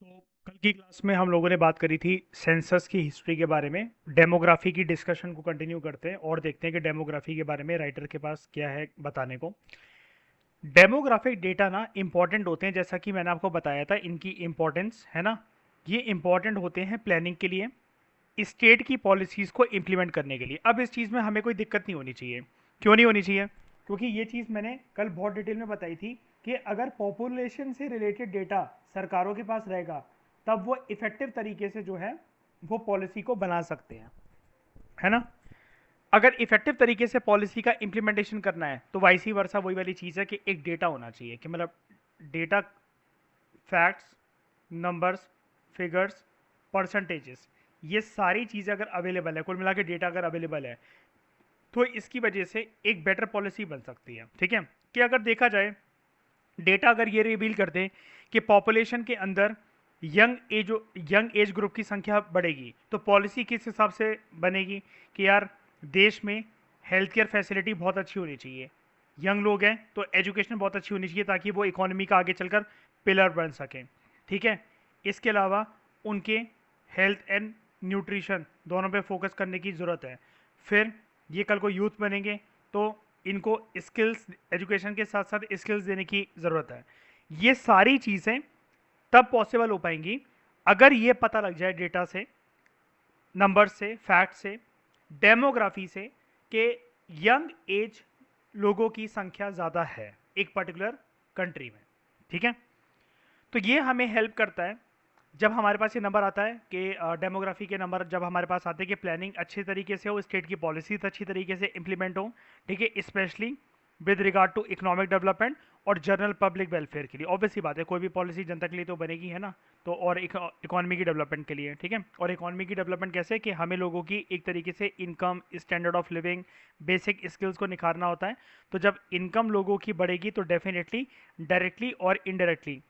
तो कल की क्लास में हम लोगों ने बात करी थी सेंसस की हिस्ट्री के बारे में। डेमोग्राफी की डिस्कशन को कंटिन्यू करते हैं और देखते हैं कि डेमोग्राफी के बारे में राइटर के पास क्या है बताने को। डेमोग्राफिक डेटा ना इंपॉर्टेंट होते हैं, जैसा कि मैंने आपको बताया था इनकी इंपॉर्टेंस है ना। ये इंपॉर्टेंट होते हैं प्लानिंग के लिए, स्टेट की पॉलिसीज़ को इम्प्लीमेंट करने के लिए। अब इस चीज़ में हमें कोई दिक्कत नहीं होनी चाहिए। क्यों नहीं होनी चाहिए? क्योंकि ये चीज़ मैंने कल बहुत डिटेल में बताई थी कि अगर पॉपुलेशन से रिलेटेड डेटा सरकारों के पास रहेगा तब वो इफेक्टिव तरीके से जो है वो पॉलिसी को बना सकते हैं, है ना। अगर इफेक्टिव तरीके से पॉलिसी का इम्प्लीमेंटेशन करना है तो वाइसी वर्सा वही वाली चीज़ है कि एक डेटा होना चाहिए, कि मतलब data, facts, numbers, figures, percentages, ये सारी चीज़ें अगर अवेलेबल है, कुल मिला के डेटा अगर अवेलेबल है तो इसकी वजह से एक बेटर पॉलिसी बन सकती है। ठीक है, कि अगर देखा जाए डेटा अगर ये रिवील कर दे कि पॉपुलेशन के अंदर यंग एज ग्रुप की संख्या बढ़ेगी तो पॉलिसी किस हिसाब से बनेगी कि यार देश में हेल्थ केयर फैसिलिटी बहुत अच्छी होनी चाहिए, यंग लोग हैं तो एजुकेशन बहुत अच्छी होनी चाहिए ताकि वो इकोनॉमी का आगे चलकर पिलर बन सकें। ठीक है, इसके अलावा उनके हेल्थ एंड न्यूट्रिशन दोनों पे फोकस करने की ज़रूरत है। फिर ये कल को यूथ बनेंगे तो इनको स्किल्स, एजुकेशन के साथ साथ स्किल्स देने की ज़रूरत है। ये सारी चीज़ें तब पॉसिबल हो पाएंगी अगर ये पता लग जाए डेटा से, नंबर से, फैक्ट से, डेमोग्राफी से कि यंग एज लोगों की संख्या ज़्यादा है एक पर्टिकुलर कंट्री में। ठीक है, तो ये हमें हेल्प करता है जब हमारे पास ये नंबर आता है कि डेमोग्राफी के नंबर जब हमारे पास आते हैं कि प्लानिंग अच्छे तरीके से हो, स्टेट की पॉलिसीज अच्छी तरीके से इंप्लीमेंट हो। ठीक है, specially with regard to economic development और जनरल पब्लिक वेलफेयर के लिए। ऑब्वियसली बात है, कोई भी पॉलिसी जनता के लिए तो बनेगी, है ना। तो और इकोनॉमी की डेवलपमेंट के लिए। ठीक है, और इकोनॉमी की डेवलपमेंट कैसे कि हमें लोगों की एक तरीके से income, standard of living, basic skills को निखारना होता है। तो जब इनकम लोगों की बढ़ेगी तो डेफिनेटली डायरेक्टली और indirectly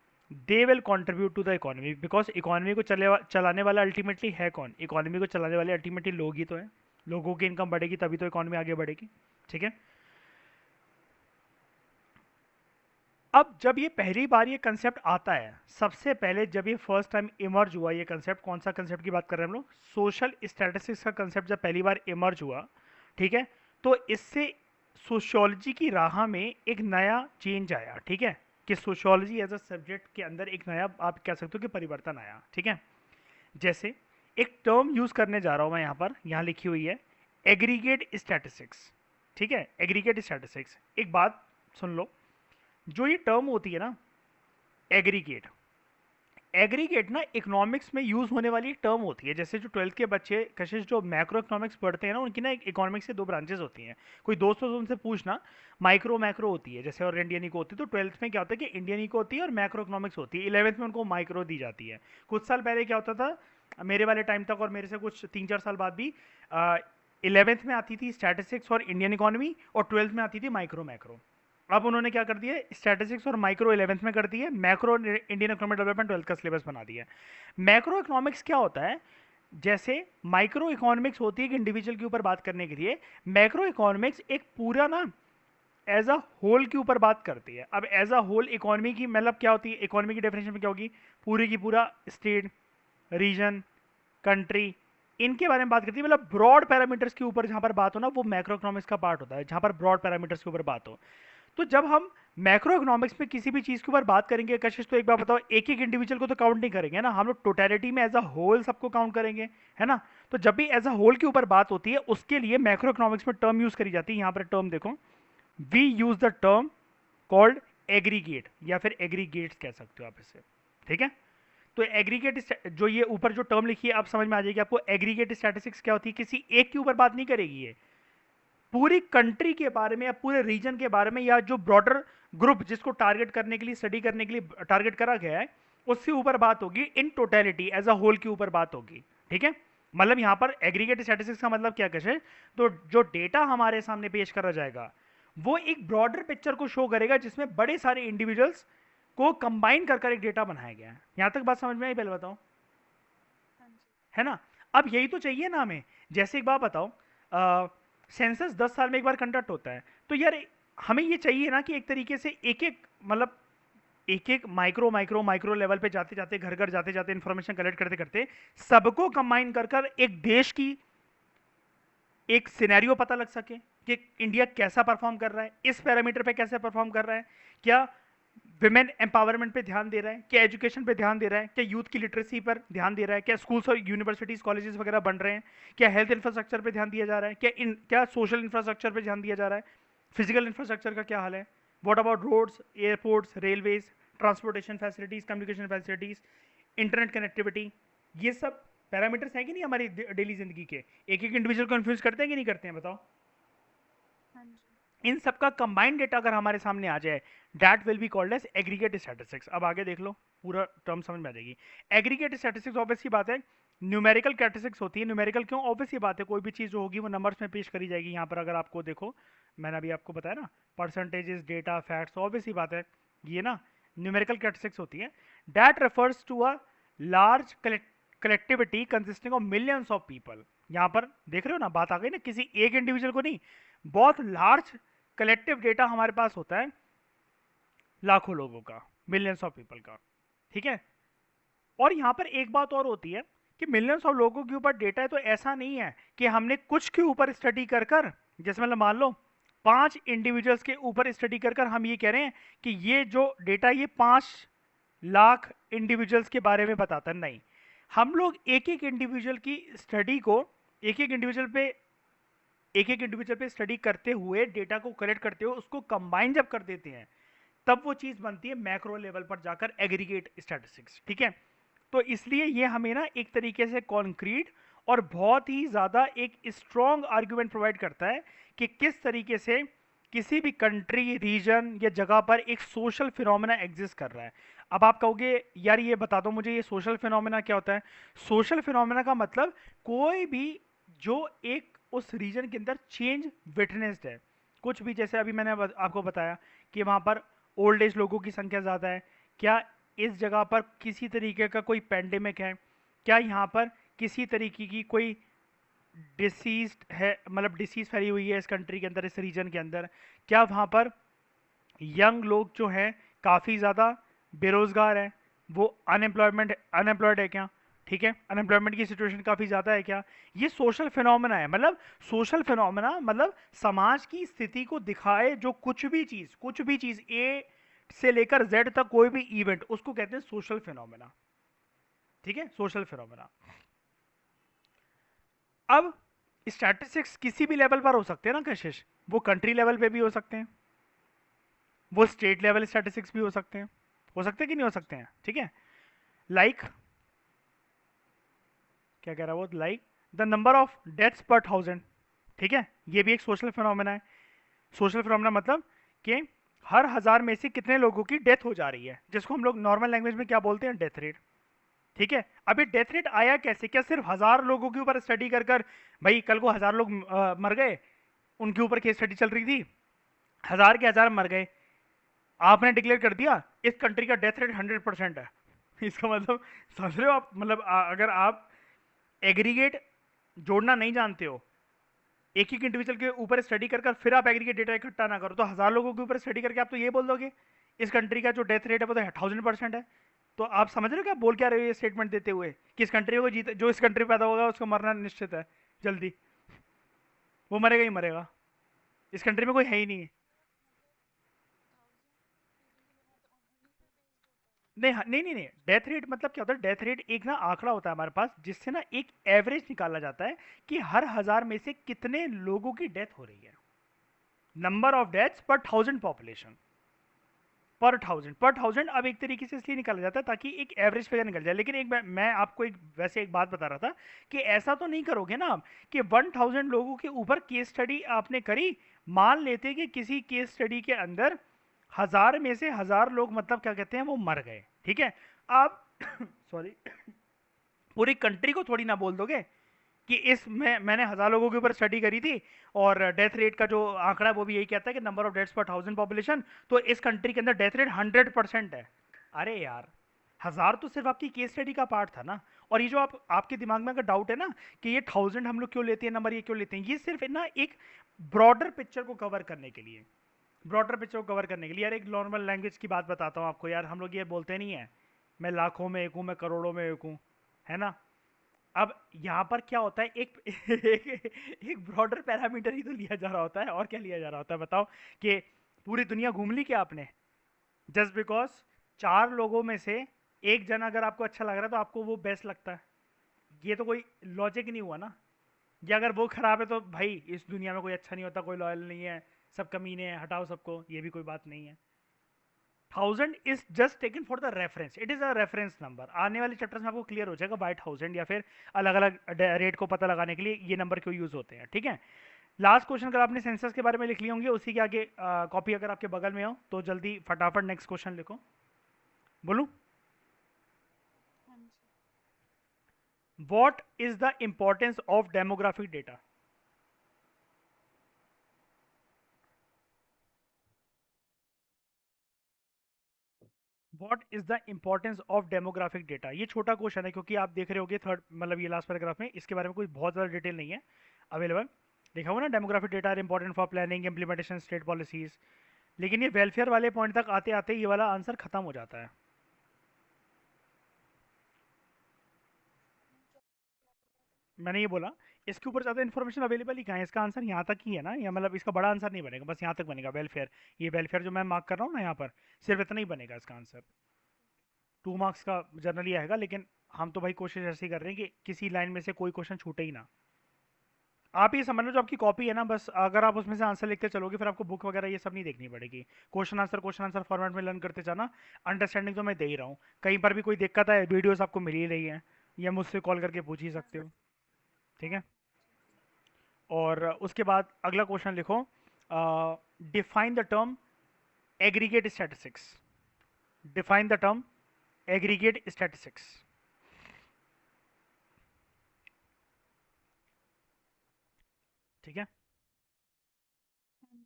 they will contribute to the economy, because economy को चलाने वाला अल्टीमेटली है कौन? इकोनॉमी को चलाने वाले अल्टीमेटली लोग ही तो हैं। लोगों की इनकम बढ़ेगी तभी तो इकोनॉमी आगे बढ़ेगी। ठीक है, अब जब ये पहली बार ये कंसेप्ट आता है, सबसे पहले जब ये फर्स्ट टाइम इमर्ज हुआ ये कंसेप्ट, कौन सा कंसेप्ट की बात कर रहे हैं हम लोग? सोशल स्टैटिस्टिक्स का कंसेप्ट जब पहली बार इमर्ज हुआ, ठीक है, तो इससे सोशियोलॉजी की राह में एक नया चेंज आया। ठीक है, कि सोशियोलॉजी एज अ सब्जेक्ट के अंदर एक नया, आप कह सकते हो कि परिवर्तन आया। ठीक है, जैसे एक टर्म यूज करने जा रहा हूं मैं यहाँ पर, यहाँ लिखी हुई है एग्रीगेट स्टैटिस्टिक्स। ठीक है, एग्रीगेट स्टैटिस्टिक्स, एक बात सुन लो। जो ये टर्म होती है ना एग्रीगेट, एग्रीगेट ना इकोनॉमिक्स में यूज होने वाली एक टर्म होती है। जैसे जो 12th के बच्चे कशिश जो मैक्रो इकोनॉमिक्स पढ़ते हैं ना, उनकी ना एक इकोनॉमिक्स से दो ब्रांचेस होती हैं। कोई दोस्तों से उनसे पूछना, माइक्रो मैक्रो होती है जैसे, और इंडियन इको होती है। तो 12th में क्या होता है कि इंडियन इको होती है और मैक्रो इकोनॉमिक्स होती है। 11th में उनको माइक्रो दी जाती है। कुछ साल पहले क्या होता था मेरे वाले टाइम तक, और मेरे से कुछ 3-4 साल बाद भी 11th में आती थी स्टैटिस्टिक्स और इंडियन इकोनॉमी, और 12th में आती थी माइक्रो मैक्रो। अब उन्होंने क्या कर दिया, स्टैटिस्टिक्स और माइक्रो 11th में कर दिए, macro Indian economic development 12th का सिलेबस बना दिया। मैक्रो इकोनॉमिक्स क्या होता है? जैसे माइक्रो इकोनॉमिक्स होती है कि इंडिविजुअल के ऊपर बात करने के लिए, मैक्रो इकोनॉमिक्स एक पूरा ना एज अ होल के ऊपर बात करती है। अब एज अ होल इकोनॉमी की मतलब क्या होती है? इकोनॉमी की डेफिनेशन में क्या होगी? पूरी की पूरा स्टेट, रीजन, कंट्री, इनके बारे में बात करती है। मतलब ब्रॉड पैरामीटर्स के ऊपर जहां पर बात हो ना, वो मैक्रो इकोनॉमिक्स का पार्ट होता है, जहां पर ब्रॉड पैरामीटर्स के ऊपर बात हो। तो जब हम मैक्रो इकोनॉमिक्स में किसी भी चीज के ऊपर बात करेंगे कशिश, तो एक बार बताओ, एक एक इंडिविजुअल को तो काउंट नहीं करेंगे ना हम लोग, टोटलिटी में एज अ होल सबको काउंट करेंगे, है ना। तो जब भी एज अ होल के ऊपर बात होती है उसके लिए मैक्रो इकोनॉमिक्स में टर्म यूज करी जाती है। यहां पर टर्म देखो, we use the term called aggregate, या फिर एग्रीगेट्स कह सकते हो आप इसे। ठीक है, तो एग्रीगेट जो ये ऊपर जो टर्म लिखी है आप समझ में आ जाएगी आपको। एग्रीगेट स्टैटिस्टिक्स क्या होती है? किसी एक के ऊपर बात नहीं करेगी ये, पूरी कंट्री के बारे में या पूरे रीजन के बारे में, या जो ब्रॉडर ग्रुप जिसको टारगेट करने के लिए, स्टडी करने के लिए टारगेट करा गया है, उससे ऊपर बात होगी। In totality as a whole के ऊपर बात होगी। ठीक है, मतलब यहां पर एग्रीगेट स्टैटिस्टिक्स का मतलब क्या कहे, तो जो डेटा हमारे सामने पेश करा जाएगा वो एक ब्रॉडर पिक्चर को शो करेगा जिसमें बड़े सारे इंडिविजुअल्स को कंबाइन कर एक डेटा बनाया गया है। यहां तक बात समझ में आई? पहले बताओ, है ना। अब यही तो चाहिए ना हमें। जैसे एक बात बताओ, सेंसस 10 साल में एक बार कंडक्ट होता है, तो यार हमें ये चाहिए ना कि एक तरीके से एक एक मतलब एक एक माइक्रो माइक्रो माइक्रो लेवल पे जाते जाते, घर घर जाते जाते, इंफॉर्मेशन कलेक्ट करते करते सबको कंबाइन कर कर एक देश की एक सिनेरियो पता लग सके कि इंडिया कैसा परफॉर्म कर रहा है, इस पैरामीटर पे कैसे परफॉर्म कर रहा है, क्या विमेन एम्पावरमेंट पे ध्यान दे रहा है, क्या एजुकेशन पे ध्यान दे रहा है, क्या यूथ की लिटरेसी पर ध्यान दे रहा है, क्या स्कूल्स और यूनिवर्सिटीज कॉलेजेस वगैरह बन रहे हैं, क्या हेल्थ इंफ्रास्ट्रक्चर पे ध्यान दिया जा रहा है, क्या सोशल इंफ्रास्ट्रक्चर पे ध्यान दिया जा रहा है, फिजिकल इंफ्रास्ट्रक्चर का क्या हाल है, what about roads, airports, railways, transportation facilities, communication facilities, internet connectivity, ये सब पैरामीटर्स हैं कि नहीं हमारी डेली जिंदगी के, एक एक इंडिविजुअल कंफ्यूज करते हैं कि नहीं करते हैं, बताओ। हाँ जी। इन सबका कंबाइंड डेटा अगर हमारे सामने आ जाए, that will be called as aggregate statistics. अब आगे देख लो, पूरा टर्म समझ में आ जाएगी। एग्रीगेट स्टैटिस्टिक्स ऑब्वियस सी बात है, न्यूमेरिकल स्टैटिस्टिक्स होती है। न्यूमेरिकल क्यों? ऑब्वियस सी बात है, कोई भी चीज़ जो होगी वो नंबर्स में पेश करी जाएगी। यहाँ पर अगर आपको देखो, मैंने अभी आपको बताया ना, परसेंटेजेस, डेटा, फैक्ट्स, ऑब्वियस सी बात है ये ना न्यूमेरिकल स्टैटिस्टिक्स होती है। That refers to a large collectivity consisting of millions of people. यहाँ पर देख रहे हो ना, बात आ गई ना, किसी एक इंडिविजुअल को नहीं, बहुत लार्ज कलेक्टिव डेटा हमारे पास होता है, लाखों लोगों का, मिलियंस ऑफ पीपल का, ठीक है। और यहां पर एक बात और होती है कि मिलियंस ऑफ लोगों के ऊपर डेटा है, तो ऐसा नहीं है कि हमने कुछ के ऊपर स्टडी कर कर, जैसे मतलब मान लो 5 इंडिविजुअल्स के ऊपर स्टडी कर कर हम ये कह रहे हैं कि ये जो डेटा ये 5 लाख इंडिविजुअल्स के बारे में बताता है, नहीं। हम लोग एक एक इंडिविजुअल की स्टडी को, एक एक इंडिविजुअल पे एक एक इंडिविजुअल पे स्टडी करते हुए, डेटा को कलेक्ट करते हुए, उसको कंबाइन जब कर देते हैं, तब वो चीज बनती है मैक्रो लेवल पर जाकर एग्रीगेट स्टैटिस्टिक्स, ठीक है। तो इसलिए ये हमें ना एक तरीके से कॉन्क्रीट और बहुत ही ज्यादा एक स्ट्रॉन्ग आर्ग्यूमेंट प्रोवाइड करता है कि किस तरीके से किसी भी कंट्री, रीजन या जगह पर एक सोशल फिनोमेना एग्जिस्ट कर रहा है। अब आप कहोगे यार ये बता दो मुझे, ये सोशल फिनोमेना क्या होता है? सोशल फिनोमेना का मतलब कोई भी जो एक उस रीजन के अंदर चेंज विटनेस्ड है, कुछ भी, जैसे अभी मैंने आपको बताया कि वहां पर ओल्ड एज लोगों की संख्या ज़्यादा है, क्या इस जगह पर किसी तरीके का कोई पेंडेमिक है, क्या यहाँ पर किसी तरीके की कोई डिसीज है, मतलब डिसीज फैली हुई है इस कंट्री के अंदर, इस रीजन के अंदर, क्या वहाँ पर यंग लोग जो हैं काफ़ी ज़्यादा बेरोजगार हैं, वो अनएम्प्लॉयड है क्या, ठीक है, अनएम्प्लॉयमेंट की सिचुएशन काफ़ी ज़्यादा है क्या। ये सोशल फिनोमेना है, मतलब सोशल फिनोमेना मतलब समाज की स्थिति को दिखाए, जो कुछ भी चीज़ ए से लेकर जेड तक कोई भी इवेंट, उसको कहते हैं सोशल फिनोमेना, ठीक है, सोशल फिनोमेना। अब स्टैटिस्टिक्स किसी भी लेवल पर हो सकते हैं ना कशिश, वो कंट्री लेवल पे भी हो सकते हैं, वो स्टेट लेवल स्टैटिस्टिक्स भी हो सकते हैं कि नहीं हो सकते हैं, ठीक है। लाइक क्या कह रहा है वो, like the number of deaths पर थाउजेंड, ठीक है, ये भी एक सोशल फिनोमेना है। सोशल फिनोमेना मतलब कि हर 1000 में से कितने लोगों की डेथ हो जा रही है, जिसको हम लोग नॉर्मल लैंग्वेज में क्या बोलते हैं, डेथ रेट, ठीक है। अब ये डेथ रेट आया कैसे? क्या सिर्फ 1000 लोगों के ऊपर स्टडी कर कर, भाई कल को 1000 लोग मर गए, उनके ऊपर केस स्टडी चल रही थी, 1000 के 1000 मर गए, आपने डिक्लेयर कर दिया इस कंट्री का डेथ रेट 100% है। इसका मतलब समझ रहे हो आप, मतलब अगर आप एग्रीगेट जोड़ना नहीं जानते हो, एक ही इंडिविजुअल के ऊपर स्टडी कर कर फिर आप एग्रीगेट डेटा इकट्ठा ना करो, तो 1000 लोगों के ऊपर स्टडी करके आप तो ये बोल दोगे इस कंट्री का जो डेथ रेट है वो तो 1000% है। तो आप समझ रहे हो क्या बोल क्या रहे हो ये स्टेटमेंट देते हुए, कि इस कंट्री को जीत, जो इस कंट्री में पैदा होगा उसको मरना निश्चित है जल्दी, वो मरेगा ही मरेगा, इस कंट्री में कोई है ही नहीं। नहीं नहीं नहीं नहीं, डेथ रेट मतलब क्या होता है, डेथ रेट एक ना आंकड़ा होता है हमारे पास, जिससे ना एक एवरेज निकाला जाता है कि हर 1000 में से कितने लोगों की डेथ हो रही है, नंबर ऑफ डेथ्स पर थाउजेंड पॉपुलेशन, पर थाउजेंड। अब एक तरीके से इसलिए निकाला जाता है ताकि एक एवरेज फिगर निकल जाए। लेकिन एक मैं आपको एक वैसे एक बात बता रहा था कि ऐसा तो नहीं करोगे ना आप कि 1000 लोगों के ऊपर केस स्टडी आपने करी, मान लेते कि किसी केस स्टडी के अंदर 1000 में से 1000 लोग, मतलब क्या कहते हैं, वो मर गए, ठीक है। आप सॉरी, पूरी कंट्री को थोड़ी ना बोल दोगे कि इस में मैंने 1000 लोगों के ऊपर स्टडी करी थी और डेथ रेट का जो आंकड़ा है वो भी यही कहता है कि नंबर ऑफ डेथ्स पर थाउजेंड पॉपुलेशन, तो इस कंट्री के अंदर डेथ रेट 100% है। अरे यार, 1000 तो सिर्फ आपकी केस स्टडी का पार्ट था ना। और ये जो आपके दिमाग में अगर डाउट है ना कि ये 1000 हम लोग क्यों लेते हैं नंबर, ये क्यों लेते हैं, ये सिर्फ ना एक ब्रॉडर पिक्चर को कवर करने के लिए, ब्रॉडर पिक्चर को कवर करने के लिए। यार एक नॉर्मल लैंग्वेज की बात बताता हूँ आपको यार, हम लोग ये बोलते नहीं है मैं लाखों में एक हूँ, मैं करोड़ों में एक हूँ, है ना। अब यहाँ पर क्या होता है, एक ब्रॉडर पैरामीटर ही तो लिया जा रहा होता है, और क्या लिया जा रहा होता है बताओ, कि पूरी दुनिया घूम ली क्या आपने, जस्ट बिकॉज चार लोगों में से एक जना अगर आपको अच्छा लग रहा है तो आपको वो बेस्ट लगता है। ये तो कोई लॉजिक नहीं हुआ ना। या अगर वो खराब है तो भाई इस दुनिया में कोई अच्छा नहीं होता, कोई लॉयल नहीं है, सब कमीने हैं, हटाओ सबको, ये भी कोई बात नहीं है। 1000 is just taken for the reference, it is a reference number. आने वाले चैप्टर्स में आपको क्लियर हो जाएगा वाई 1000 या फिर अलग अलग रेट को पता लगाने के लिए ये नंबर क्यों यूज होते हैं, ठीक है। लास्ट क्वेश्चन अगर आपने सेंसस के बारे में लिख लिए होंगे, उसी के आगे कॉपी अगर आपके बगल में हो तो जल्दी फटाफट नेक्स्ट क्वेश्चन लिखो। बोलूं? हाँ जी। What is the importance of demographic data? What is the importance of demographic data? ये छोटा क्वेश्चन है क्योंकि आप देख रहे होगे थर्ड, मतलब ये लास्ट पैराग्राफ में इसके बारे में कोई बहुत ज़्यादा डिटेल नहीं है अवेलेबल। देखा हुआ ना, demographic data are important for planning implementation state policies. लेकिन ये वेलफेयर वाले पॉइंट तक आते आते ये वाला आंसर खत्म हो जाता है। मैंने ये बोला, इसके ऊपर ज़्यादा इन्फॉर्मेशन अवेलेबल ही कहाँ है, इसका आंसर यहाँ तक ही है ना, या मतलब इसका बड़ा आंसर नहीं बनेगा, बस यहाँ तक बनेगा वेलफेयर। ये वेलफेयर जो मैं मार्क कर रहा हूँ ना यहाँ पर, सिर्फ इतना ही बनेगा इसका आंसर। 2 मार्क्स का जनरली आएगा, लेकिन हम तो भाई कोशिश ऐसी कर रहे हैं कि किसी लाइन में से कोई क्वेश्चन छूटे ही ना। आप ये समझ लो जो आपकी कॉपी है ना, बस अगर आप उसमें से आंसर लिखते चलोगे फिर आपको बुक वगैरह ये सब नहीं देखनी पड़ेगी। क्वेश्चन आंसर फॉर्मेट में लर्न करते जाना। अंडरस्टैंडिंग तो मैं दे ही रहा हूँ, कहीं पर भी कोई दिक्कत है वीडियोस आपको मिल ही रही है, या मुझसे कॉल करके पूछ ही हाँ सकते हो, ठीक हाँ है। हाँ जी जी। और उसके बाद अगला क्वेश्चन लिखो, define the term aggregate statistics. Define the term aggregate statistics, ठीक है। हाँ जी।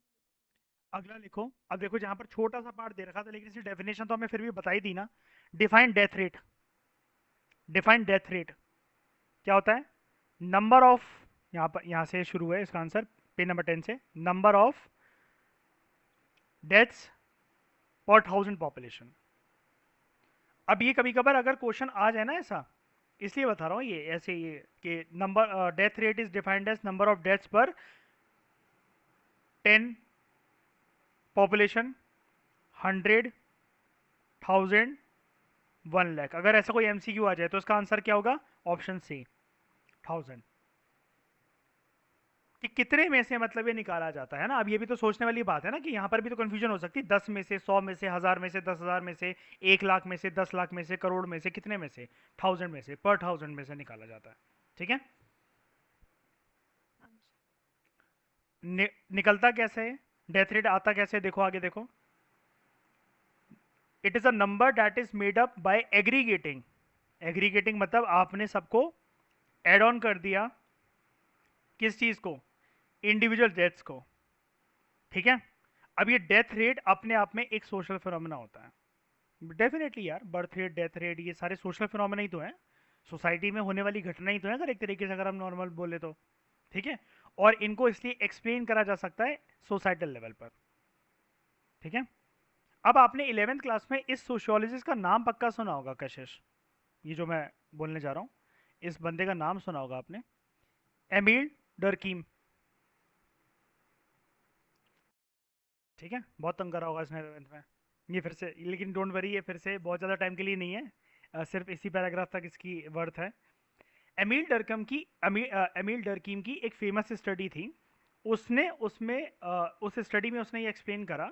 अगला लिखो, अब देखो जहां पर छोटा सा पार्ट दे रखा था लेकिन इसकी डेफिनेशन तो हमें फिर भी बताई दी ना। Define death rate. Define death rate क्या होता है? नंबर ऑफ, यहाँ पर यहाँ से शुरू है इसका आंसर, पेज नंबर 10 से, नंबर ऑफ डेथ्स पर 1000 पॉपुलेशन। अब ये कभी कभार अगर क्वेश्चन आ जाए ना ऐसा, इसलिए बता रहा हूँ ये ऐसे, ये कि number death rate is defined as number of deaths per 10 population, 100, 1000, 1 lakh. अगर ऐसा कोई एमसीक्यू आ जाए तो इसका आंसर क्या होगा? Option C, 1000। कि कितने में से मतलब ये निकाला जाता है ना। अब ये भी तो सोचने वाली बात है ना, कि यहाँ पर भी तो कंफ्यूजन हो सकती है, 10 में से, 100 में से, 1000 में से, 10,000 में से, 1 लाख में से, 10 लाख में से, करोड़ में से, कितने में से? 1000 में से, पर 1000 में से निकाला जाता है, ठीक है। हाँ जी। निकलता कैसे है, डेथ रेट आता कैसे है? देखो आगे देखो, it is a number that is made up by aggregating. Aggregating मतलब आपने सबको एड ऑन कर दिया, किस चीज को? इंडिविजुअल डेथ्स को, ठीक है। अब ये डेथ रेट अपने आप में एक सोशल फिनोमेना होता है। डेफिनेटली यार, बर्थ रेट, डेथ रेट, ये सारे सोशल फिनोमेना ही तो हैं, सोसाइटी में होने वाली घटना ही तो है, अगर एक तरीके से अगर हम नॉर्मल बोले तो, ठीक है। और इनको इसलिए एक्सप्लेन करा जा सकता है सोसाइटल लेवल पर, ठीक है। अब आपने 11th क्लास में इस सोशियोलॉजिस्ट का नाम पक्का सुना होगा, कशिश, ये जो मैं बोलने जा रहा हूँ, इस बंदे का नाम सुना होगा आपने, एमिल डर्कीम, ठीक है। बहुत तंग करा होगा इसने 11th में, ये फिर से, लेकिन डोंट वरी, ये फिर से बहुत ज़्यादा टाइम के लिए नहीं है, सिर्फ इसी पैराग्राफ तक इसकी वर्थ है। एमिल डरकीम की एक फेमस स्टडी थी, उसने उसमें उस स्टडी में उसने ये एक्सप्लेन करा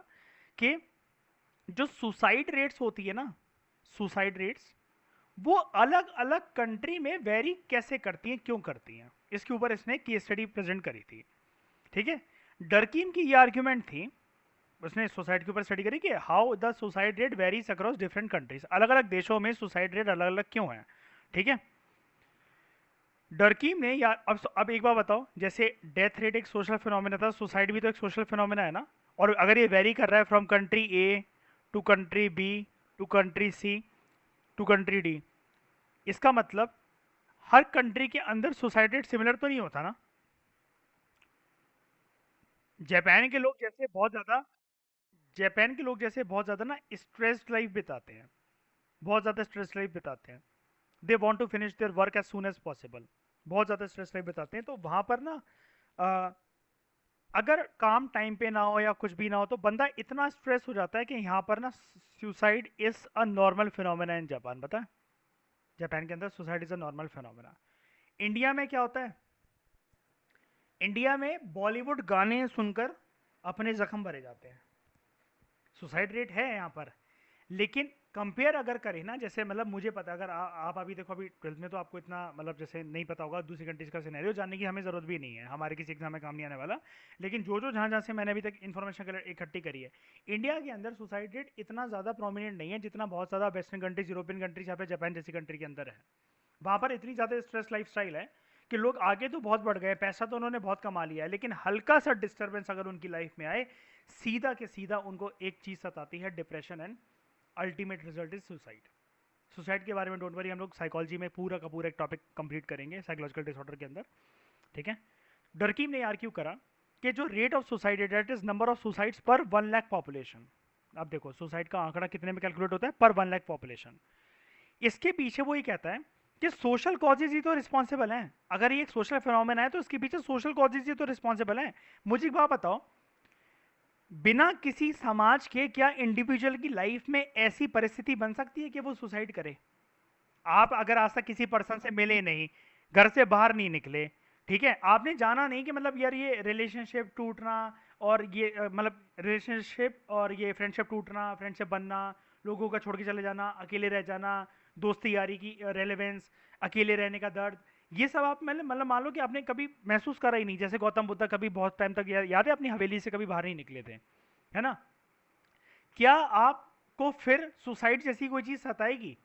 कि जो सुसाइड रेट्स होती है ना, सुसाइड रेट्स, वो अलग अलग कंट्री में वेरी कैसे करती हैं, क्यों करती हैं, इसके ऊपर इसने की स्टडी प्रेजेंट करी थी, ठीक है। डरकीम की ये आर्ग्यूमेंट थी, उसने सुसाइड के ऊपर स्टडी करी कि how the suicide rate varies across different countries, अलग अलग देशों में सुसाइड रेट अलग अलग क्यों है, ठीक है। डरकीम ने यार, अब एक बार बताओ, जैसे डेथ रेट एक सोशल फिनोमेना था, सुसाइड भी तो एक सोशल फिनोमेना है ना। और अगर ये वेरी कर रहा है from country A to country B to country C to country D, इसका मतलब हर कंट्री के अंदर सुसाइड रेट सिमिलर तो नहीं होता ना। जापान के लोग जैसे बहुत ज़्यादा, जापान के लोग जैसे बहुत ज़्यादा ना स्ट्रेस्ड लाइफ बिताते हैं, बहुत ज़्यादा स्ट्रेस लाइफ बिताते हैं। They want to finish their work as soon as possible, बहुत ज़्यादा स्ट्रेस लाइफ बिताते हैं। तो वहाँ पर ना अ, अगर काम टाइम पे ना हो या कुछ भी ना हो तो बंदा इतना स्ट्रेस हो जाता है कि यहाँ पर ना suicide is a normal phenomena in Japan, पता है? जापान के अंदर suicide is a normal phenomena. India में क्या होता है? इंडिया में बॉलीवुड गाने सुनकर अपने जख्म भरे जाते हैं। सुसाइड रेट है यहाँ पर, लेकिन कंपेयर अगर करें ना, जैसे मतलब मुझे पता है, अगर आप अभी देखो, अभी 12th में तो आपको इतना मतलब जैसे नहीं पता होगा दूसरी कंट्रीज का सिनेरियो जानने की हमें ज़रूरत भी नहीं है, हमारे किसी एग्जाम में काम नहीं आने वाला। लेकिन जो जो जहाँ जहाँ से मैंने अभी तक इन्फॉर्मेशन इकट्ठी करी है, इंडिया के अंदर सुसाइड रेट इतना ज़्यादा प्रोमिनेंट नहीं है जितना बहुत ज़्यादा वेस्टर्न कंट्रीज, यूरोपियन कंट्रीज, यहाँ पे जापान जैसी कंट्री के अंदर है। वहाँ पर इतनी ज़्यादा स्ट्रेस लाइफ स्टाइल है कि लोग आगे तो बहुत बढ़ गए, पैसा तो उन्होंने बहुत कमा लिया है, लेकिन हल्का सा डिस्टर्बेंस अगर उनकी लाइफ में आए, सीधा के सीधा उनको एक चीज़ सताती है, depression, and ultimate result is suicide. Suicide के बारे में डोंट वरी, हम लोग साइकोलॉजी में पूरा का पूरा एक टॉपिक कंप्लीट करेंगे साइकोलॉजिकल डिसऑर्डर के अंदर, ठीक है? डरकीम ने आर्ग्यू करा कि जो रेट ऑफ सुसाइड है, that is number of suicides पर 1 लाख पॉपुलेशन। अब देखो सुसाइड का आंकड़ा कितने में कैलकुलेट होता है? पर 1 लाख पॉपुलेशन। इसके पीछे वो ये कहता है कि सोशल कॉजेज ही तो रिस्पॉन्सिबल हैं। अगर ये एक सोशल फिनोमेना है तो इसके पीछे सोशल कॉजेज ही तो रिस्पॉन्सिबल हैं। मुझे एक बात बताओ, बिना किसी समाज के क्या इंडिविजुअल की लाइफ में ऐसी परिस्थिति बन सकती है कि वो सुसाइड करे? आप अगर आज तक किसी पर्सन से मिले नहीं, घर से बाहर नहीं निकले, ठीक है, आपने जाना नहीं कि मतलब यार ये रिलेशनशिप टूटना और ये मतलब रिलेशनशिप और ये फ्रेंडशिप टूटना, फ्रेंडशिप बनना, लोगों का छोड़ के चले जाना, अकेले रह जाना, दोस्ती यारी की रेलेवेंस, अकेले रहने का दर्द, ये सब आप मतलब मान लो कि आपने कभी महसूस करा ही नहीं। जैसे गौतम बुद्ध कभी बहुत टाइम तक याद है अपनी हवेली से कभी बाहर नहीं निकले थे, है ना? क्या आपको फिर सुसाइड जैसी कोई चीज सताएगी?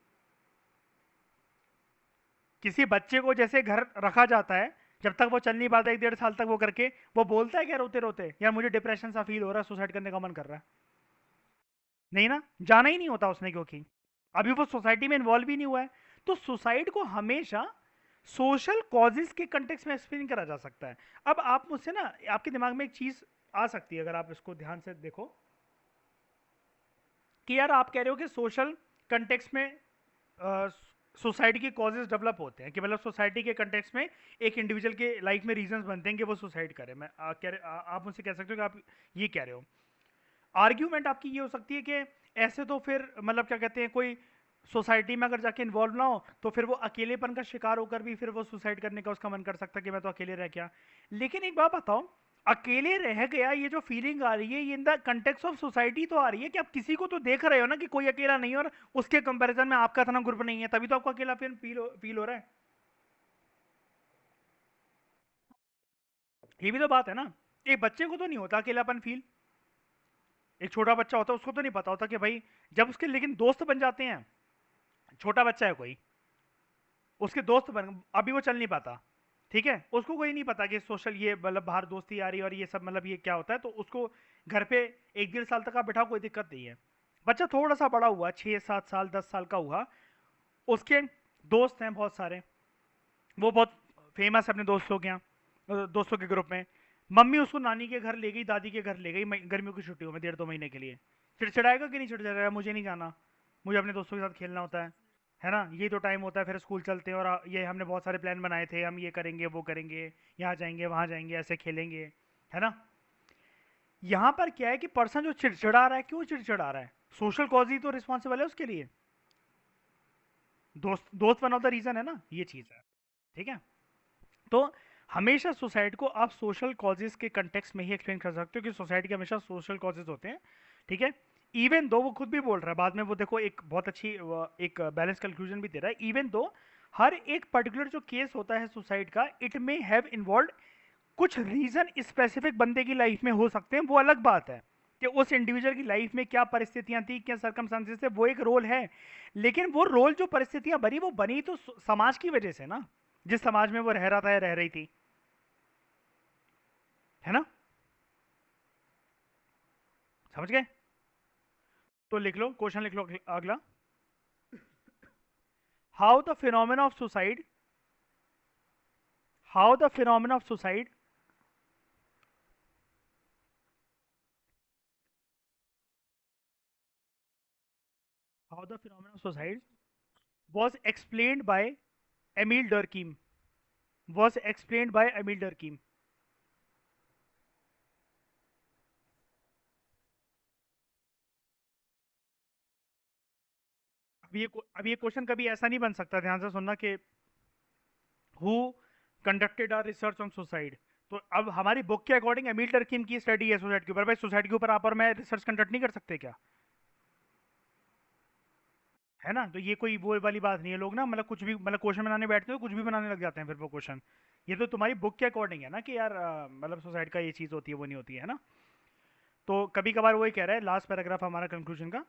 किसी बच्चे को जैसे घर रखा जाता है, जब तक वो चल नहीं पाता 1 डेढ़ साल तक, वो करके वो बोलता है क्या रोते रोते, यार मुझे डिप्रेशन सा फील हो रहा है, सुसाइड करने का मन कर रहा है? नहीं ना, जाना ही नहीं होता उसने, क्योंकि अभी वो सोसाइटी में इन्वॉल्व ही नहीं हुआ है। तो सुसाइड को हमेशा सोशल कॉजेज के कंटेक्स्ट में एक्सप्लेन करा जा सकता है। अब आप मुझसे ना, आपके दिमाग में एक चीज आ सकती है अगर आप इसको ध्यान से देखो, कि यार आप कह रहे हो कि सोशल कंटेक्स्ट में सोसाइटी के कॉजेज डेवलप होते हैं, कि मतलब सोसाइटी के कंटेक्स्ट में एक इंडिविजुअल के लाइफ में रीजंस बनते हैं कि वो सुसाइड करे। आप मुझसे कह सकते हो कि आप ये कह रहे हो। आर्ग्यूमेंट आपकी ये हो सकती है कि ऐसे तो फिर मतलब क्या कहते हैं, कोई सोसाइटी में अगर जाके इन्वॉल्व ना हो तो फिर वो अकेलेपन का शिकार होकर भी फिर वो सुसाइड करने का उसका मन कर सकता है कि मैं तो अकेले रह गया। लेकिन एक बात बताओ, अकेले रह गया ये जो फीलिंग आ रही है, ये in the context of society तो आ रही है कि आप किसी को तो देख रहे हो ना कि कोई अकेला नहीं है, और उसके कंपैरिजन में आपका इतना ग्रुप नहीं है, तभी तो आपको अकेला फील हो रहा है। ये भी तो बात है ना। एक बच्चे को तो नहीं होता अकेलापन फील, एक छोटा बच्चा होता है उसको तो नहीं पता होता कि भाई, जब उसके लेकिन दोस्त बन जाते हैं, छोटा बच्चा है कोई, उसके दोस्त बन, अभी वो चल नहीं पाता, ठीक है, उसको कोई नहीं पता कि सोशल ये मतलब बाहर दोस्ती आ रही है और ये सब मतलब ये क्या होता है, तो उसको घर पे 1 डेढ़ साल तक आप बिठाओ, कोई दिक्कत नहीं है। बच्चा थोड़ा सा बड़ा हुआ, 6 7 साल 10 साल का हुआ, उसके दोस्त हैं बहुत सारे, वो बहुत फेमस है अपने दोस्तों के यहाँ, दोस्तों के ग्रुप में। मम्मी उसको नानी के घर ले गई, दादी के घर ले गई गर्मियों की छुट्टियों में 1 2 महीने के लिए, चिड़चिड़ाएगा कि नहीं चिड़चिड़ाएगा? मुझे नहीं जाना, मुझे अपने दोस्तों के साथ खेलना होता है ना, ये तो टाइम होता है, फिर स्कूल चलते हैं और ये हमने बहुत सारे प्लान बनाए थे, हम ये करेंगे वो करेंगे, यहाँ जाएंगे वहाँ जाएंगे, ऐसे खेलेंगे, है ना? यहाँ पर क्या है कि पर्सन जो चिड़चिड़ा रहा है, क्यों चिड़चिड़ा रहा है? सोशल कॉज ही तो रिस्पॉन्सिबल है उसके लिए, दोस्त दोस्त वन ऑफ द रीजन है ना, ये चीज़ है, ठीक है? तो हमेशा सुसाइड को आप सोशल कॉजेज के कंटेक्स्ट में ही एक्सप्लेन कर सकते हो कि सोसाइटी के हमेशा सोशल कॉजेज होते हैं, ठीक है? इवन दो, वो खुद भी बोल रहा है बाद में, वो देखो एक बहुत अच्छी एक बैलेंस कंक्लूजन भी दे रहा है, इवन दो हर एक पर्टिकुलर जो केस होता है सुसाइड का, इट मे हैव इन्वॉल्व कुछ रीजन स्पेसिफिक बंदे की लाइफ में हो सकते हैं, वो अलग बात है कि उस इंडिविजुअल की लाइफ में क्या परिस्थितियां थी, क्या सरकमस्टांसेस थे, वो एक रोल है। लेकिन वो रोल जो परिस्थितियां बनी, वो बनी तो समाज की वजह से ना, जिस समाज में वो रह रहा था या रह रही थी, है ना? समझ गए? तो लिख लो, क्वेश्चन लिख लो अगला। How the phenomena of suicide, how the phenomena of suicide of the phenomena of suicide was explained by Emil Durkheim. Was explained by Emil Durkheim. अब ये क्वेश्चन कभी ऐसा नहीं बन सकता, ध्यान से सुनना, कि who conducted our research on suicide. तो अब हमारी बुक के अकॉर्डिंग एमिल डर्किम की स्टडी है सुसाइड के ऊपर, भाई सुसाइड के ऊपर आप और मैं रिसर्च कंडक्ट नहीं कर सकते क्या? है ना? तो ये कोई वो वाली बात नहीं है, लोग ना मतलब कुछ भी मतलब क्वेश्चन बनाने बैठते हो कुछ भी बनाने लग जाते हैं फिर वो क्वेश्चन। ये तो तुम्हारी बुक के अकॉर्डिंग है ना कि यार मतलब सुसाइड का ये चीज़ होती है वो नहीं होती है ना। तो कभी कभार वही कह रहा है लास्ट पैराग्राफ हमारा कंक्लूजन का,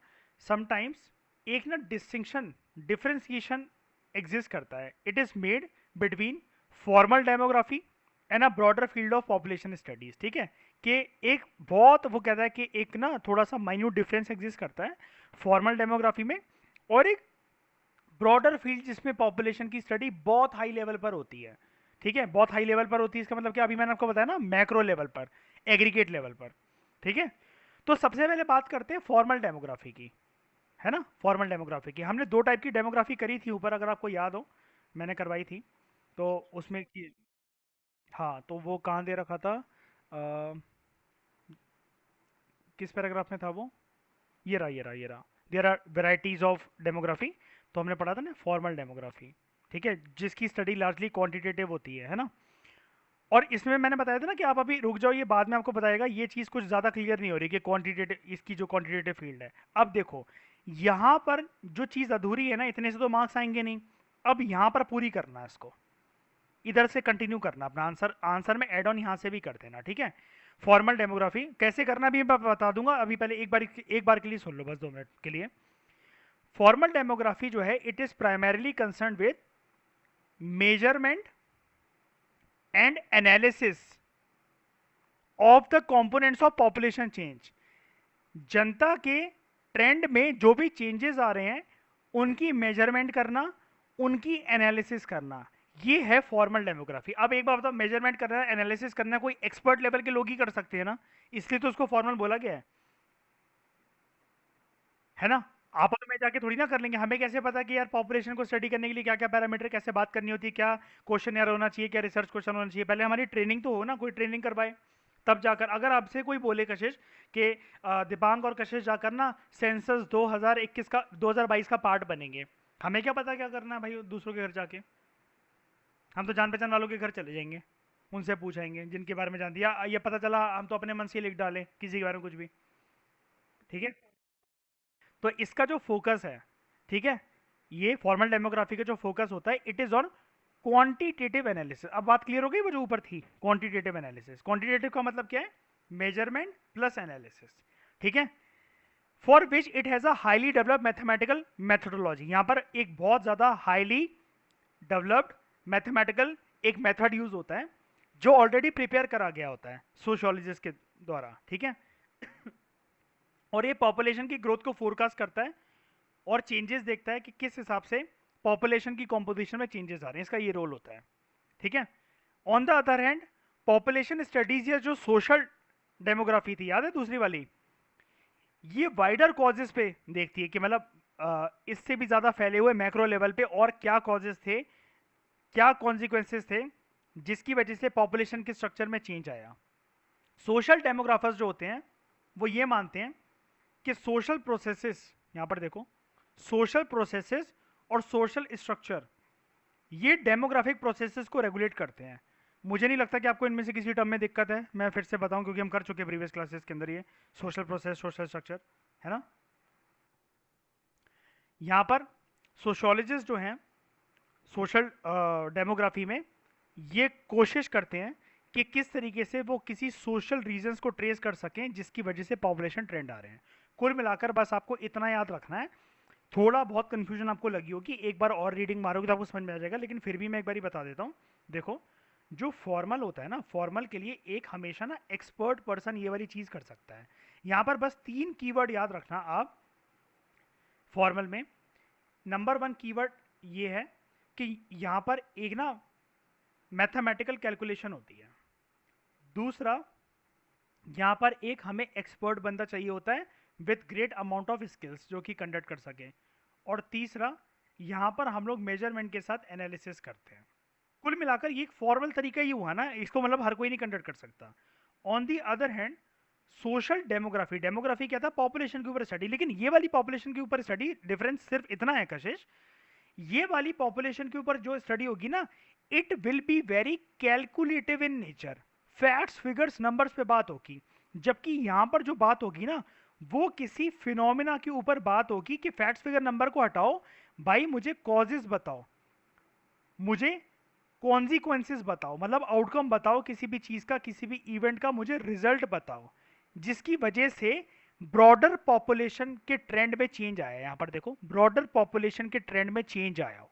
समटाइम्स एक ना डिस्टिंक्शन डिफरेंशिएशन एग्जिस्ट करता है, it is made between formal demography and a broader field of population studies. ठीक है, कि एक बहुत वो कहता है कि एक ना थोड़ा सा माइन्यूट डिफरेंस एग्जिस्ट करता है फॉर्मल डेमोग्राफी में और एक ब्रॉडर फील्ड जिसमें पॉपुलेशन की स्टडी बहुत हाई लेवल पर होती है। ठीक है, बहुत हाई लेवल पर होती है इसका मतलब क्या, अभी मैंने आपको बताया ना, मैक्रो लेवल पर, एग्रीगेट लेवल पर। ठीक है, तो सबसे पहले बात करते हैं फॉर्मल डेमोग्राफी की, है ना। फॉर्मल डेमोग्राफी की हमने दो टाइप की डेमोग्राफी करी थी ऊपर, अगर आपको याद हो, मैंने करवाई थी। तो उसमें हाँ, तो वो कहाँ दे रखा था, किस पैराग्राफ में था वो, ये रहा। There are varieties of demography. तो हमने पढ़ा था ना फॉर्मल डेमोग्राफी, ठीक है, जिसकी स्टडी लार्जली क्वांटिटेटिव होती है ना। और इसमें मैंने बताया था ना कि आप अभी रुक जाओ, ये बाद में आपको बताएगा, ये चीज़ कुछ ज़्यादा क्लियर नहीं हो रही कि क्वांटिटेटिव, इसकी जो क्वांटिटेटिव फील्ड है। अब देखो, यहाँ पर जो चीज़ अधूरी है ना, इतने से तो मार्क्स आएंगे नहीं, अब यहाँ पर पूरी करना है इसको, इधर से कंटिन्यू करना अपना आंसर, आंसर में एड ऑन यहाँ से भी कर देना। ठीक है, फॉर्मल डेमोग्राफी कैसे करना भी मैं बता दूंगा, अभी पहले एक बार के लिए सुन लो बस 2 मिनट के लिए। फॉर्मल डेमोग्राफी जो है, it is primarily concern with measurement and analysis of the components of population change. जनता के ट्रेंड में जो भी चेंजेस आ रहे हैं उनकी मेजरमेंट करना, उनकी एनालिसिस करना, ये है फॉर्मल डेमोग्राफी। अब एक बार बताओ, मेजरमेंट करना है, एनालिसिस करना है, कोई एक्सपर्ट लेवल के लोग ही कर सकते हैं ना, इसलिए तो उसको फॉर्मल बोला गया है ना। आप और मैं जाके थोड़ी ना कर लेंगे, हमें कैसे पता कि यार पॉपुलेशन को स्टडी करने के लिए क्या क्या पैरामीटर, कैसे बात करनी होती है, क्या क्वेश्चन यार होना चाहिए, क्या रिसर्च क्वेश्चन होना चाहिए, पहले हमारी ट्रेनिंग तो हो ना, कोई ट्रेनिंग करवाए तब जाकर। अगर आपसे कोई बोले कशिश कि दिबांग और कशिश जाकर ना सेंसस 2021 का 2022 का पार्ट बनेंगे, हमें क्या पता क्या करना है भाई दूसरों के घर जाके। हम तो जान पहचान वालों के घर चले जाएंगे, उनसे पूछेंगे जिनके बारे में जानती है, या ये पता चला हम तो अपने मन से ही लिख डालें किसी के बारे में कुछ भी। ठीक है, तो इसका जो फोकस है, ठीक है, ये फॉर्मल डेमोग्राफी का जो फोकस होता है, it is on quantitative analysis. अब बात क्लियर हो गई वो जो ऊपर थी, क्वांटिटेटिव एनालिसिस। क्वांटिटेटिव का मतलब क्या है, मेजरमेंट प्लस एनालिसिस। ठीक है, for which it has a highly developed mathematical methodology. यहां पर एक बहुत ज्यादा हाईली डेवलप्ड मैथमेटिकल एक मेथड यूज होता है जो ऑलरेडी प्रिपेयर करा गया होता है सोशियोलॉजिस्ट के द्वारा। ठीक है, और ये पॉपुलेशन की ग्रोथ को फोरकास्ट करता है और चेंजेस देखता है कि किस हिसाब से पॉपुलेशन की कॉम्पोजिशन में चेंजेस आ रहे हैं, इसका ये रोल होता है। ठीक है, on the other hand population studies या जो सोशल डेमोग्राफी थी, याद है दूसरी वाली, ये वाइडर कॉजेस पे देखती है कि मतलब इससे भी ज्यादा फैले हुए मैक्रो लेवल पे और क्या कॉजेस थे, क्या कॉन्सिक्वेंसेस थे जिसकी वजह से पॉपुलेशन के स्ट्रक्चर में चेंज आया। सोशल डेमोग्राफर्स जो होते हैं वो ये मानते हैं कि सोशल प्रोसेसेस, यहां पर देखो, सोशल प्रोसेसेस और सोशल स्ट्रक्चर, ये डेमोग्राफिक प्रोसेसेस को रेगुलेट करते हैं। मुझे नहीं लगता कि आपको इनमें से किसी टर्म में दिक्कत है, मैं फिर से बताऊं क्योंकि हम कर चुके हैं प्रीवियस क्लासेस के अंदर ये सोशल प्रोसेस सोशल स्ट्रक्चर, है ना। यहाँ पर सोशोलॉजिस्ट जो हैं सोशल डेमोग्राफी में ये कोशिश करते हैं कि किस तरीके से वो किसी सोशल रीजंस को ट्रेस कर सकें जिसकी वजह से पॉपुलेशन ट्रेंड आ रहे हैं। कुल मिलाकर बस आपको इतना याद रखना है, थोड़ा बहुत कंफ्यूजन आपको लगी होगी, एक बार और रीडिंग मारोगे तो आपको समझ में आ जाएगा, लेकिन फिर भी मैं एक बार ही बता देता हूँ। देखो, जो फॉर्मल होता है ना, फॉर्मल के लिए एक हमेशा ना एक्सपर्ट पर्सन ये वाली चीज़ कर सकता है। यहाँ पर बस 3 कीवर्ड याद रखना आप फॉर्मल में। नंबर 1 कीवर्ड ये है कि यहाँ पर एक ना मैथमेटिकल कैलकुलेशन होती है। दूसरा, यहाँ पर एक हमें एक्सपर्ट बंदा चाहिए होता है with great amount of skills जो कि कंडक्ट कर सके। और तीसरा यहाँ पर हम लोग मेजरमेंट के साथ एनालिसिस करते हैं। कुल मिलाकर ये एक फॉर्मल तरीका ही हुआ ना, इसको मतलब हर कोई नहीं कंडक्ट कर सकता। On the other hand social demography, demography क्या था, पॉपुलेशन के ऊपर स्टडी, लेकिन ये वाली पॉपुलेशन के ऊपर स्टडी डिफरेंस सिर्फ इतना है कशिश, ये वाली पॉपुलेशन के ऊपर जो स्टडी होगी ना, it will be very calculative in nature, facts figures numbers पे बात होगी। जबकि यहां पर जो बात होगी ना, वो किसी फिनोमिना के ऊपर बात होगी कि फैक्ट्स फिगर नंबर को हटाओ, भाई मुझे कॉजेस बताओ, मुझे कॉन्सिक्वेंसेस बताओ, मतलब आउटकम बताओ किसी भी चीज का, किसी भी इवेंट का मुझे रिजल्ट बताओ, जिसकी वजह से ब्रॉडर पॉपुलेशन के ट्रेंड में चेंज आया। यहां पर देखो, ब्रॉडर पॉपुलेशन के ट्रेंड में चेंज आया हो,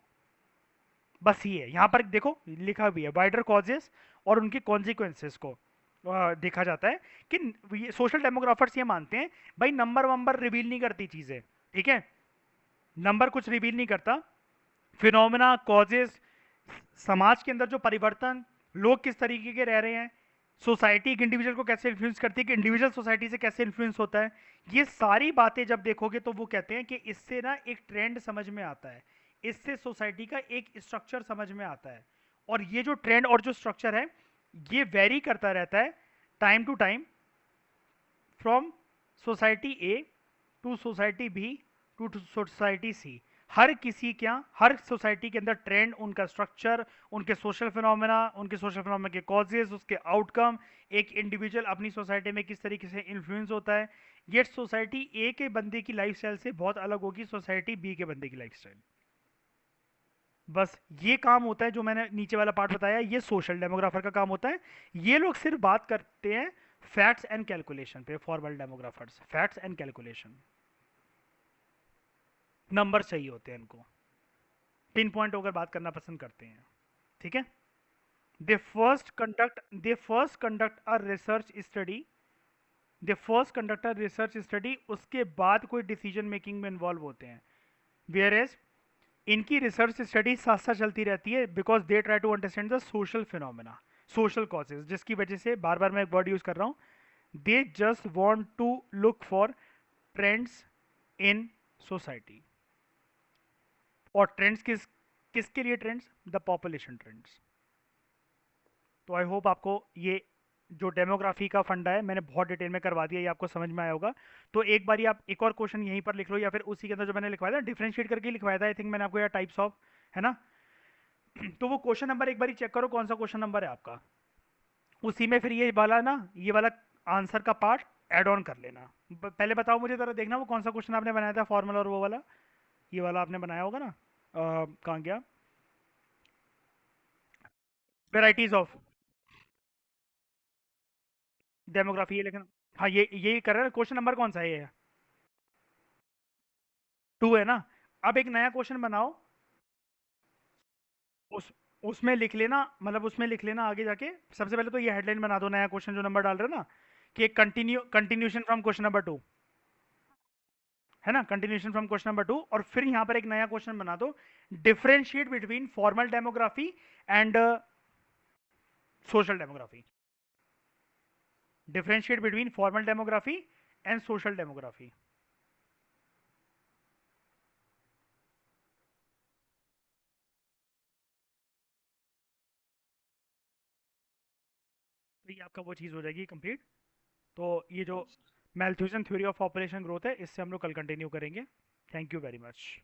बस ये है। यहां पर देखो लिखा भी है, वाइडर कॉजेस और उनके कॉन्सिक्वेंसेस को देखा जाता है कि सोशल डेमोग्राफर्स ये मानते हैं, भाई नंबर वंबर रिवील नहीं करती चीजें, ठीक है, नंबर कुछ रिवील नहीं करता, फिनोमेना, कॉजेस, समाज के अंदर जो परिवर्तन, लोग किस तरीके के रह रहे हैं, सोसाइटी एक इंडिविजुअल को कैसे इन्फ्लुएंस करती है, कि इंडिविजुअल सोसाइटी से कैसे इन्फ्लुएंस होता है, ये सारी बातें जब देखोगे तो वो कहते हैं कि इससे ना एक ट्रेंड समझ में आता है, इससे सोसाइटी का एक स्ट्रक्चर समझ में आता है। और ये जो ट्रेंड और जो स्ट्रक्चर है, ये वेरी करता रहता है time to time, from society A to society B to society C. हर किसी क्या, हर सोसाइटी के अंदर ट्रेंड, उनका स्ट्रक्चर, उनके सोशल फिनोमेना के कॉजेज, उसके आउटकम, एक इंडिविजुअल अपनी सोसाइटी में किस तरीके से इन्फ्लुएंस होता है, ये सोसाइटी ए के बंदे की लाइफस्टाइल से बहुत अलग होगी सोसाइटी बी के बंदे की लाइफस्टाइल। बस ये काम होता है जो मैंने नीचे वाला पार्ट बताया, ये सोशल डेमोग्राफर का काम होता है। ये लोग सिर्फ बात करते हैं फैक्ट्स एंड कैलकुलेशन पे, formal demographers facts and calculation, number चाहिए होते हैं इनको, पिन पॉइंट होकर बात करना पसंद करते हैं, ठीक है। They first conduct a research study, उसके बाद कोई डिसीजन मेकिंग में इन्वॉल्व होते हैं। वेयर एज इनकी रिसर्च स्टडी साथ साथ चलती रहती है, because they try to understand the social phenomena, social causes, जिसकी वजह से बार बार मैं एक वर्ड यूज कर रहा हूं, they just want to look for trends in society. और ट्रेंड्स किसके लिए ट्रेंड्स, द पॉपुलेशन ट्रेंड्स। तो आई होप आपको ये जो डेमोग्राफी का फंडा है मैंने बहुत डिटेल में करवा दिया, ये आपको समझ में आया होगा। तो एक बार आप एक और क्वेश्चन यहीं पर लिख लो, या फिर उसी के अंदर जो मैंने लिखवाया था डिफरेंशिएट करके लिखवाया था, आई थिंक मैंने आपको, या टाइप्स ऑफ, है ना। तो वो क्वेश्चन नंबर एक बार चेक करो कौन सा क्वेश्चन नंबर है आपका, उसी में फिर ये वाला ना, ये वाला आंसर का पार्ट ऐड ऑन कर लेना। पहले बताओ मुझे जरा, देखना वो कौन सा क्वेश्चन आपने बनाया था फॉर्मूला और वो वाला, ये वाला आपने बनाया होगा ना, कहाँ गया, वेराइटीज ऑफ डेमोग्राफी, ये लेकिन, हाँ ये कर रहे हैं। क्वेश्चन नंबर कौन सा है, ये 2 है ना। अब एक नया क्वेश्चन बनाओ, उस उसमें लिख लेना, मतलब उसमें लिख लेना आगे जाके, सबसे पहले तो ये हेडलाइन बना दो, नया क्वेश्चन जो नंबर डाल रहे हो ना, कि कंटिन्यूशन फ्रॉम क्वेश्चन नंबर 2, है ना, कंटिन्यूशन फ्रॉम क्वेश्चन नंबर 2। और फिर यहाँ पर एक नया क्वेश्चन बना दो, differentiate between formal demography and social demography, differentiate between formal demography and social demography. तो ये आपका वो चीज़ हो जाएगी कंप्लीट। तो ये जो हाँ जी। मैल्थ्यूसन थ्योरी ऑफ पॉपुलेशन ग्रोथ है, इससे हम लोग कल कंटिन्यू करेंगे। Thank you very much.